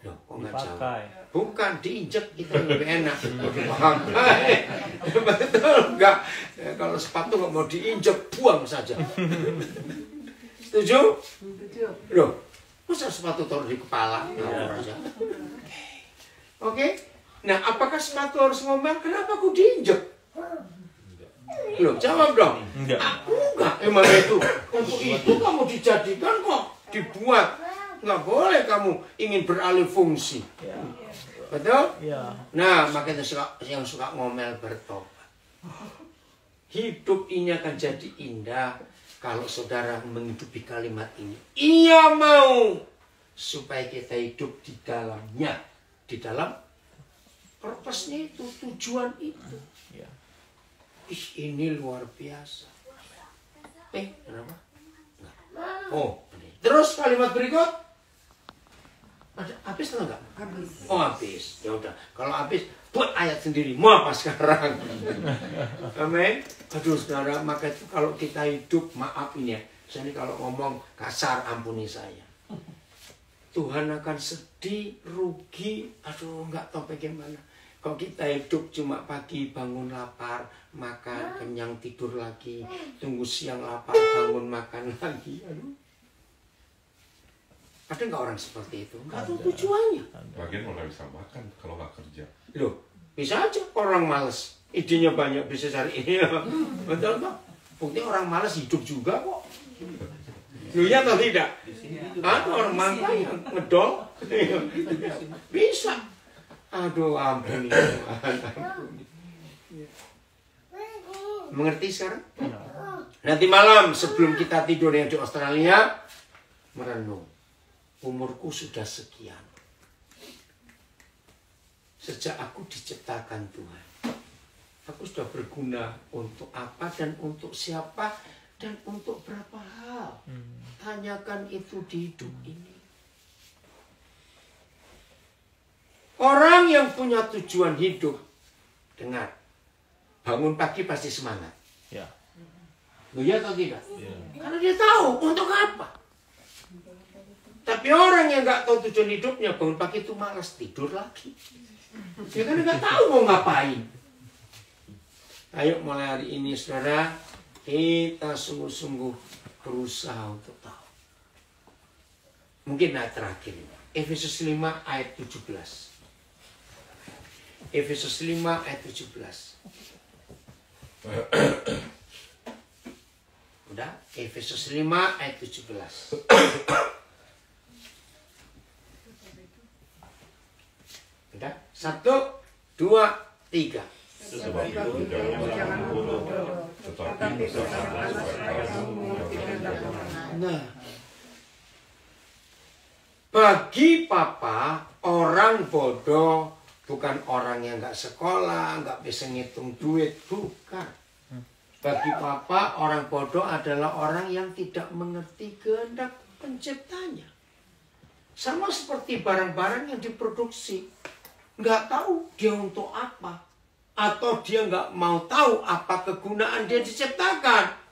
loh, kok nggak jauh? Bukan diinjek, itu lebih enak. Dipakai. Betul enggak? Ya, kalau sepatu nggak mau diinjek, buang saja. Setuju? Loh, masa sepatu taruh di kepala? Oke? Nah, apakah sepatu harus ngomel? Kenapa aku diinjek? Loh, jawab dong. Enggak, emang itu. Untuk itu kamu dijadikan kok, dibuat. Nggak boleh kamu ingin beralih fungsi. Betul? Nah, makanya yang suka ngomel bertobat. Hidup ini akan jadi indah kalau saudara menghidupi kalimat ini. Ia mau supaya kita hidup di dalamnya. Di dalam purpose-nya itu, tujuan itu. Ini luar biasa. Kenapa? Oh, terus kalimat berikut. Habis atau enggak? Habis. Oh, habis. Ya udah. Kalau habis, buat ayat sendiri. Mau apa sekarang? Amin. Aduh, saudara, maka itu kalau kita hidup, maaf ini ya. Saya ini kalau ngomong kasar, ampuni saya. Tuhan akan sedih, rugi. Aduh, enggak tahu bagaimana. Kalau kita hidup cuma pagi bangun lapar, makan, kenyang, tidur lagi. Tunggu siang lapar, bangun, makan lagi. Aduh. Ada nggak orang seperti itu? Nggak tahu tujuannya. Lagian orang bisa makan kalau nggak kerja. Loh, bisa aja orang malas. Idenya banyak, bisa cari ini. Betul nggak? Bukti orang malas hidup juga kok. Loh, ya atau tidak? Ada orang mangga yang ngedol. Bisa. Aduh, ampun. Mengerti sekarang? Nanti malam sebelum kita tidur yang di Australia, merenung. Umurku sudah sekian. Sejak aku diciptakan Tuhan, aku sudah berguna untuk apa dan untuk siapa dan untuk berapa hal. Tanyakan itu di hidup ini. Orang yang punya tujuan hidup, dengar, bangun pagi pasti semangat. Loh, ya atau tidak? Karena dia tahu untuk apa. Tapi orang yang nggak tahu tujuan hidupnya, bangun pagi itu malas, tidur lagi. Dia kan nggak tahu mau ngapain. Ayo mulai hari ini, saudara, kita sungguh-sungguh berusaha untuk tahu. Mungkin ayat terakhir. Efesus 5 ayat 17. Efesus 5 ayat 17. Udah, Efesus 5 ayat 17. Udah, 1, 2, 3. Sebab itu jangan bodoh, tetapi usahakan supaya kamu Nah, bagi papa, orang bodoh bukan orang yang nggak sekolah, nggak bisa ngitung duit, bukan. Bagi papa, orang bodoh adalah orang yang tidak mengerti kehendak penciptanya. Sama seperti barang-barang yang diproduksi, nggak tahu dia untuk apa, atau dia nggak mau tahu apa kegunaan dia diciptakan.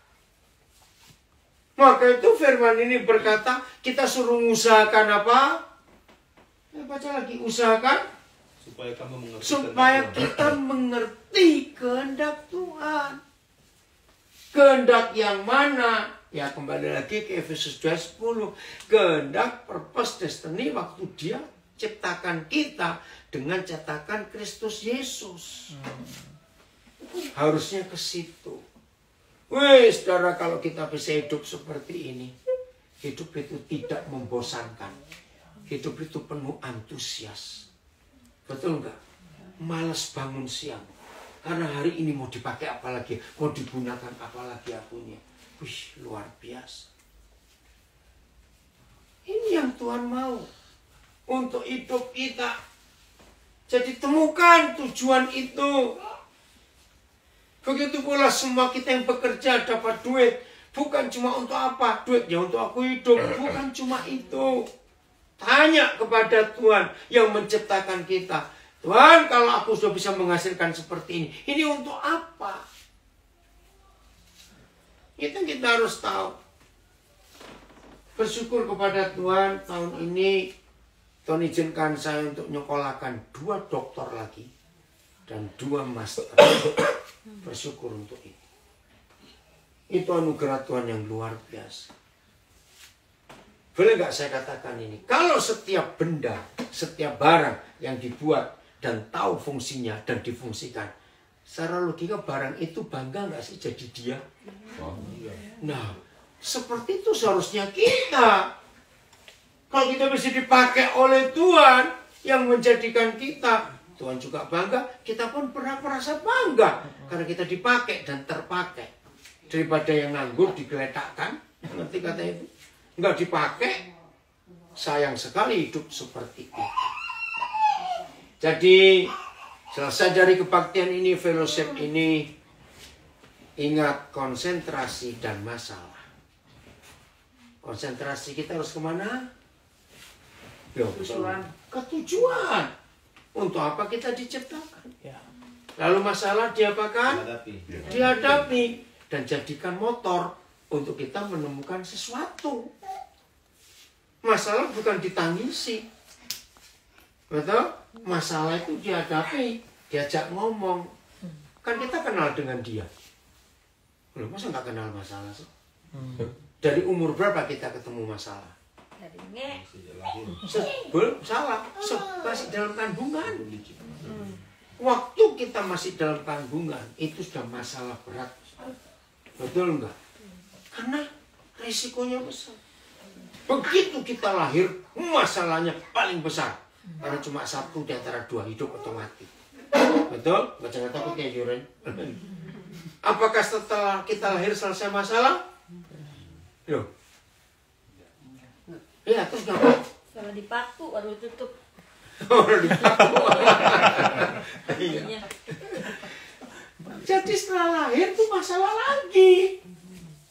Maka itu firman ini berkata, kita suruh usahakan apa? Baca lagi, usahakan supaya kamu mengerti supaya kita mengerti kehendak Tuhan. Kehendak yang mana? Ya kembali lagi ke Efesus 2:10. Kehendak, purpose, destiny waktu dia ciptakan kita dengan cetakan Kristus Yesus. Harusnya ke situ. Wih, saudara, kalau kita bisa hidup seperti ini, hidup itu tidak membosankan. Hidup itu penuh antusias. Betul nggak? Malas bangun siang. Karena hari ini mau dipakai apa lagi? Mau digunakan apa lagi akunya? Wih, luar biasa. Ini yang Tuhan mau. Untuk hidup kita. Jadi temukan tujuan itu. Begitu pula semua kita yang bekerja dapat duit. Bukan cuma untuk apa? Duitnya untuk aku hidup. Bukan cuma itu. Tanya kepada Tuhan yang menciptakan kita. Tuhan, kalau aku sudah bisa menghasilkan seperti ini untuk apa? Itu kita harus tahu. Bersyukur kepada Tuhan, tahun ini Tuhan izinkan saya untuk nyekolahkan 2 doktor lagi dan 2 master. Bersyukur untuk itu. Itu anugerah Tuhan yang luar biasa. Boleh nggak saya katakan ini? Kalau setiap benda, setiap barang yang dibuat dan tahu fungsinya dan difungsikan, secara logika barang itu bangga nggak sih jadi dia? Nah, seperti itu seharusnya kita. Kalau kita bisa dipakai oleh Tuhan yang menjadikan kita, Tuhan juga bangga, kita pun pernah merasa bangga karena kita dipakai dan terpakai. Daripada yang nganggur digeletakkan, ngerti kata itu? Nggak dipakai, sayang sekali hidup seperti itu. Jadi selesai dari kebaktian ini, fellowship ini, ingat konsentrasi dan masalah. Konsentrasi kita harus kemana? Ke tujuan. Untuk apa kita diciptakan? Lalu masalah diapakan? Dihadapi. Dan jadikan motor untuk kita menemukan sesuatu. Masalah bukan ditangisi. Betul? Masalah itu dihadapi, diajak ngomong. Kan kita kenal dengan dia. Loh, masa nggak kenal masalah sih? Dari umur berapa kita ketemu masalah? Dari nge. Belum, salah. Masih dalam kandungan. Waktu kita masih dalam kandungan, itu sudah masalah berat. Betul enggak? Karena risikonya besar. Begitu kita lahir, masalahnya paling besar. Karena cuma 1 di antara 2 hidup atau mati. Betul? Nggak jangan takut ya, Juren. Apakah setelah kita lahir selesai masalah? Loh. Ya, terus ngapain? Kalau dipaku, baru tutup. Orang dipaku. Iya. Jadi setelah lahir tuh masalah lagi.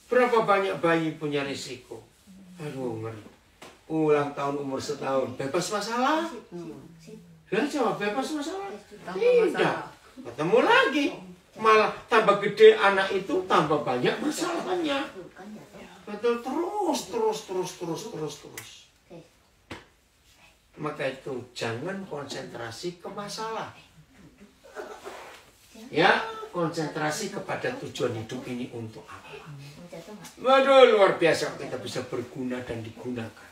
Berapa banyak bayi punya risiko? Aduh, ngeri. Ulang tahun umur 1 tahun, bebas masalah? Ya, jawab bebas masalah? Tidak. Ketemu lagi. Malah tambah gede anak itu, tambah banyak masalahnya. Betul, terus. Maka itu jangan konsentrasi ke masalah. Ya, konsentrasi kepada tujuan hidup ini untuk apa. Waduh, luar biasa kita bisa berguna dan digunakan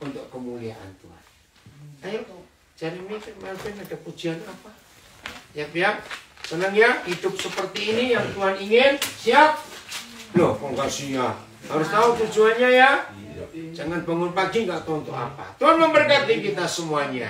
untuk kemuliaan Tuhan. Ayo, cari mikir, Melvin ada pujian apa? Ya, Senang ya, hidup seperti ini yang Tuhan ingin. Siap? Loh, kok nggak siap? Harus tahu tujuannya ya. Jangan bangun pagi nggak tahu untuk apa. Tuhan memberkati kita semuanya.